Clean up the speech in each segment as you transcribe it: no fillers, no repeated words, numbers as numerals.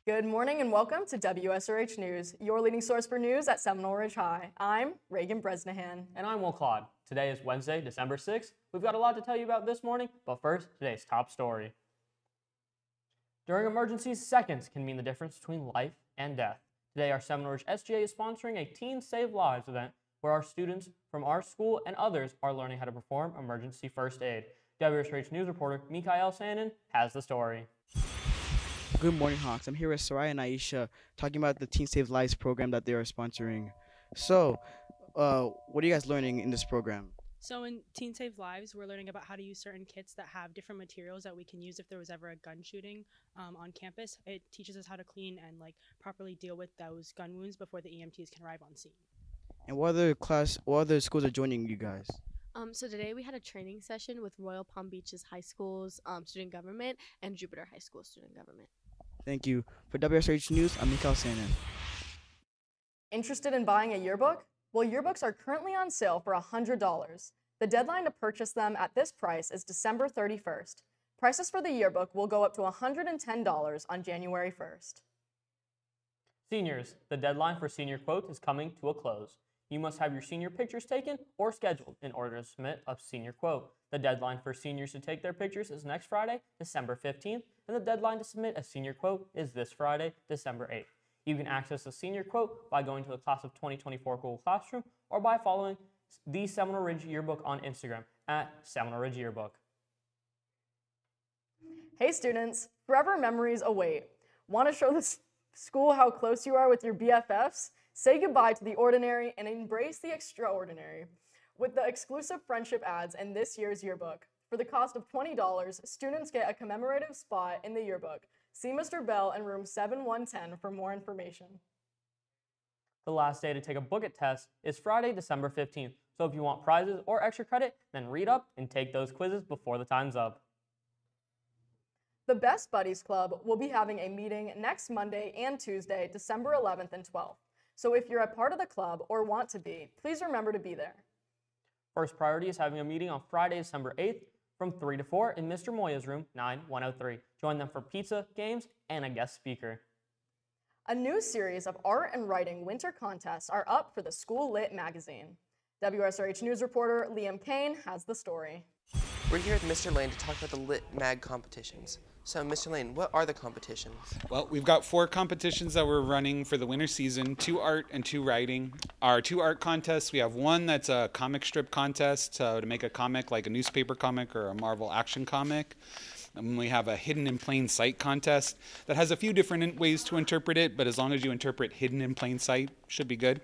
Good morning and welcome to WSRH News, your leading source for news at Seminole Ridge High. I'm Reagan Bresnahan. And I'm Will Claude. Today is Wednesday, December 6th. We've got a lot to tell you about this morning, but first, today's top story. During emergencies, seconds can mean the difference between life and death. Today, our Seminole Ridge SGA is sponsoring a Teen Save Lives event where our students from our school and others are learning how to perform emergency first aid. WSRH News reporter Mikael Sanin has the story. Good morning, Hawks. I'm here with Soraya and Aisha talking about the Teen Save Lives program that they are sponsoring. So, what are you guys learning in this program? So in Teen Save Lives, we're learning about how to use certain kits that have different materials that we can use if there was ever a gun shooting on campus. It teaches us how to clean and properly deal with those gun wounds before the EMTs can arrive on scene. And what other schools are joining you guys? So today we had a training session with Royal Palm Beach's high school's student government and Jupiter High School student government. Thank you. For WSRH News, I'm Mikael Sanin. Interested in buying a yearbook? Well, yearbooks are currently on sale for $100. The deadline to purchase them at this price is December 31st. Prices for the yearbook will go up to $110 on January 1st. Seniors, the deadline for senior quote is coming to a close. You must have your senior pictures taken or scheduled in order to submit a senior quote. The deadline for seniors to take their pictures is next Friday, December 15th, and the deadline to submit a senior quote is this Friday, December 8th. You can access a senior quote by going to the Class of 2024 Google Classroom or by following the Seminole Ridge Yearbook on Instagram at Seminole Ridge Yearbook. Hey students, forever memories await. Want to show the school how close you are with your BFFs? Say goodbye to the ordinary and embrace the extraordinary with the exclusive friendship ads in this year's yearbook. For the cost of $20, students get a commemorative spot in the yearbook. See Mr. Bell in room 7110 for more information. The last day to take a book it test is Friday, December 15th. So if you want prizes or extra credit, then read up and take those quizzes before the time's up. The Best Buddies Club will be having a meeting next Monday and Tuesday, December 11th and 12th. So if you're a part of the club or want to be, please remember to be there. First priority is having a meeting on Friday, December 8th from 3 to 4 in Mr. Moya's room, 9103. Join them for pizza, games, and a guest speaker. A new series of art and writing winter contests are up for the School Lit magazine. WSRH News reporter Liam Kane has the story. We're here with Mr. Lane to talk about the Lit Mag competitions. So, Mr. Lane, what are the competitions? Well, we've got 4 competitions that we're running for the winter season, 2 art and 2 writing. Our 2 art contests, we have one that's a comic strip contest to make a comic like a newspaper comic or a Marvel action comic. And we have a hidden in plain sight contest that has a few different ways to interpret it, but as long as you interpret hidden in plain sight, should be good.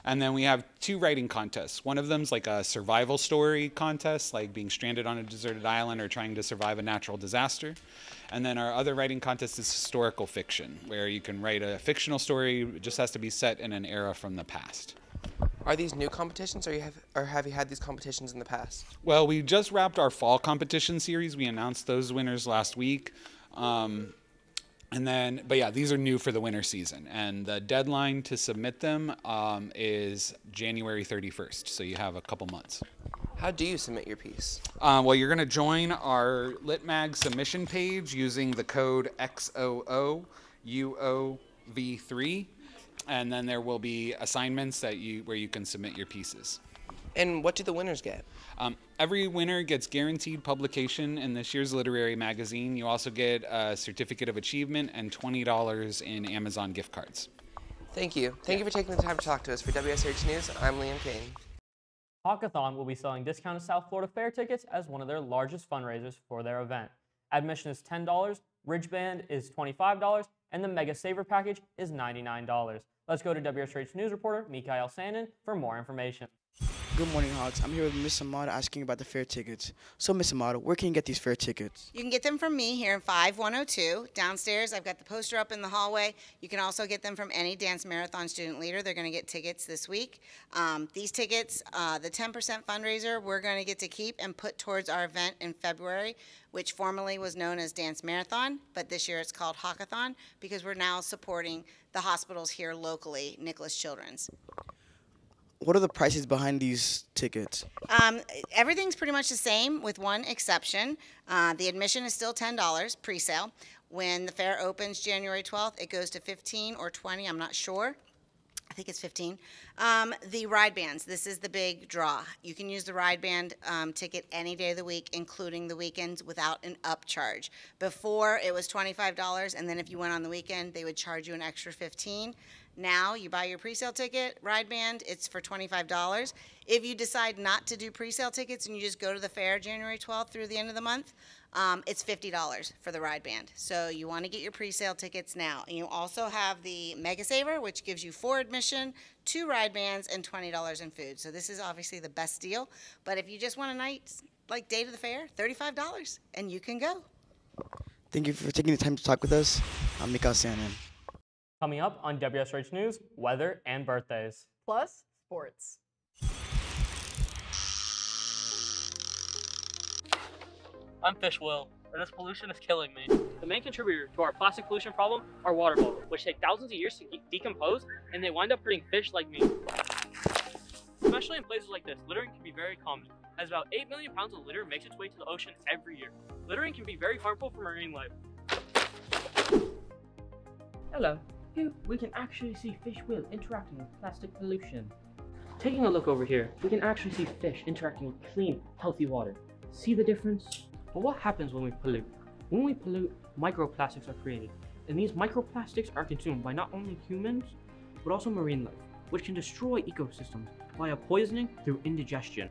And then we have 2 writing contests. One of them's like a survival story contest, like being stranded on a deserted island or trying to survive a natural disaster. And then our other writing contest is historical fiction, where you can write a fictional story. It just has to be set in an era from the past. Are these new competitions, or have you had these competitions in the past? Well, we just wrapped our fall competition series. We announced those winners last week. But yeah, these are new for the winter season. And the deadline to submit them is January 31st. So you have a couple months. How do you submit your piece? Well, you're going to join our LitMag submission page using the code XOOUOV3. And then there will be assignments where you can submit your pieces. And what do the winners get? Every winner gets guaranteed publication in this year's literary magazine. You also get a certificate of achievement and $20 in Amazon gift cards. Thank you. Thank you for taking the time to talk to us. For WSRH News, I'm Liam Kane. Hawkathon will be selling discounted South Florida Fair tickets as one of their largest fundraisers for their event. Admission is $10, Ridge Band is $25, and the Mega Saver Package is $99. Let's go to WSRH News reporter Mikael Sanin for more information. Good morning, Hawks. I'm here with Miss Amada asking about the fair tickets. So, Miss Amada, where can you get these fair tickets? You can get them from me here in 5102. Downstairs, I've got the poster up in the hallway. You can also get them from any dance marathon student leader. They're going to get tickets this week. These tickets, the 10% fundraiser, we're going to get to keep and put towards our event in February, which formerly was known as Dance Marathon, but this year it's called Hawkathon because we're now supporting the hospitals here locally, Nicholas Children's. What are the prices behind these tickets? Everything's pretty much the same with one exception. The admission is still $10 pre-sale. When the fair opens January 12th, it goes to 15 or 20, I'm not sure. I think it's 15. The ride bands, this is the big draw. You can use the ride band ticket any day of the week, including the weekends, without an upcharge. Before, it was $25, and then if you went on the weekend, they would charge you an extra $15. Now, you buy your presale ticket, ride band, it's for $25. If you decide not to do presale tickets and you just go to the fair January 12th through the end of the month, it's $50 for the ride band. So you want to get your presale tickets now. And you also have the Mega Saver, which gives you 4 admission, 2 ride bands, and $20 in food. So this is obviously the best deal. But if you just want a night, like day to the fair, $35, and you can go. Thank you for taking the time to talk with us. I'm Mikal Sanan. Coming up on WSRH News, weather and birthdays. Plus, sports. I'm Fish Will, and this pollution is killing me. The main contributor to our plastic pollution problem are water bottles, which take thousands of years to decompose, and they wind up hurting fish like me. Especially in places like this, littering can be very common, as about 8 million pounds of litter makes its way to the ocean every year. Littering can be very harmful for marine life. Hello. Here we can actually see fish will interacting with plastic pollution. Taking a look over here, we can actually see fish interacting with clean, healthy water. See the difference? But what happens when we pollute? When we pollute, microplastics are created, and these microplastics are consumed by not only humans, but also marine life, which can destroy ecosystems via poisoning through indigestion.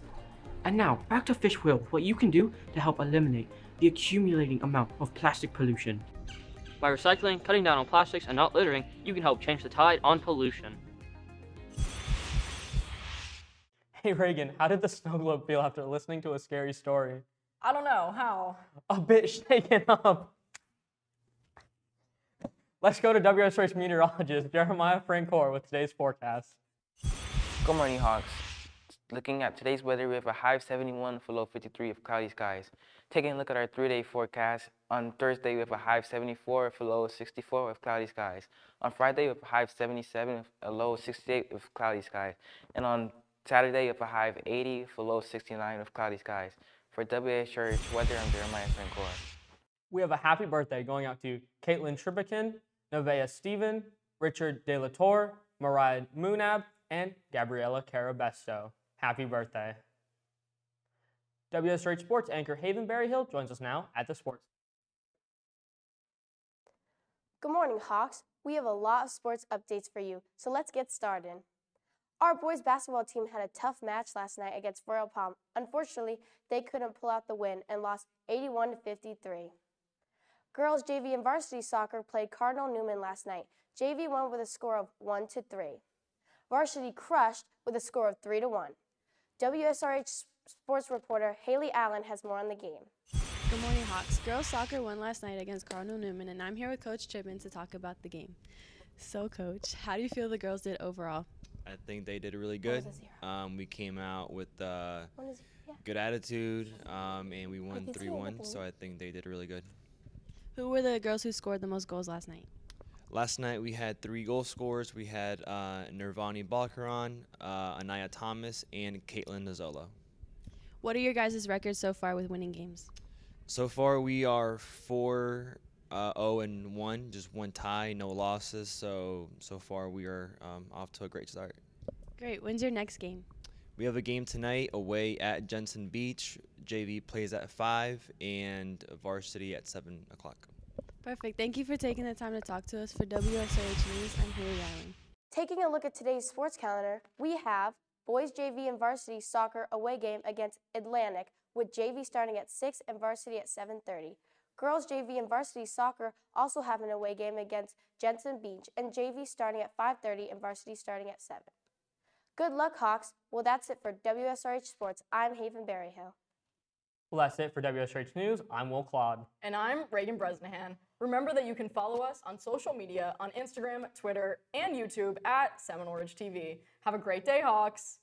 And now, back to Fish Will, what you can do to help eliminate the accumulating amount of plastic pollution. By recycling, cutting down on plastics, and not littering, you can help change the tide on pollution. Hey Reagan, how did the snow globe feel after listening to a scary story? I don't know, how? A bit shaken up. Let's go to WSRH meteorologist Jeremiah Francor with today's forecast. Good morning, Hawks. Looking at today's weather, we have a high of 71 with a low of 53 of cloudy skies. Taking a look at our 3-day forecast, on Thursday we have a high of 74 with a low of 64 with cloudy skies. On Friday we have a high of 77 with a low of 68 with cloudy skies. And on Saturday we have a high of 80 with a low of 69 with cloudy skies. For WSRH Weather, I'm Jeremiah Francor. We have a happy birthday going out to Caitlin Tribican, Nevaeh Stephen, Richard De La Torre, Mariah Munab, and Gabriela Carabesto. Happy birthday. WSRH Sports anchor Haven Berryhill joins us now at the sports. Good morning, Hawks. We have a lot of sports updates for you, so let's get started. Our boys basketball team had a tough match last night against Royal Palm. Unfortunately, they couldn't pull out the win and lost 81-53. Girls JV and varsity soccer played Cardinal Newman last night. JV won with a score of 1-3. Varsity crushed with a score of 3-1. WSRH sports reporter Haley Allen has more on the game. Good morning, Hawks. Girls soccer won last night against Cardinal Newman, and I'm here with Coach Chipman to talk about the game. So, Coach, how do you feel the girls did overall? I think they did really good. We came out with good attitude, and we won 3-1, so I think they did really good. Who were the girls who scored the most goals last night? Last night we had 3 goal scorers. We had Nirvani Balkaran, Anaya Thomas, and Caitlin Nzola. What are your guys' records so far with winning games? So far we are 4-0-1, just 1 tie, no losses. So far we are off to a great start. Great. When's your next game? We have a game tonight away at Jensen Beach. JV plays at 5 and varsity at 7 o'clock. Perfect. Thank you for taking the time to talk to us. For WSRH News, I'm Haley Allen. Taking a look at today's sports calendar, we have boys JV and varsity soccer away game against Atlantic, with JV starting at 6 and varsity at 7:30. Girls JV and varsity soccer also have an away game against Jensen Beach, and JV starting at 5:30 and varsity starting at 7. Good luck, Hawks. Well, that's it for WSRH Sports. I'm Haven Berryhill. Well, that's it for WSRH News. I'm Will Claude. And I'm Reagan Bresnahan. Remember that you can follow us on social media on Instagram, Twitter, and YouTube at Seminole TV. Have a great day, Hawks.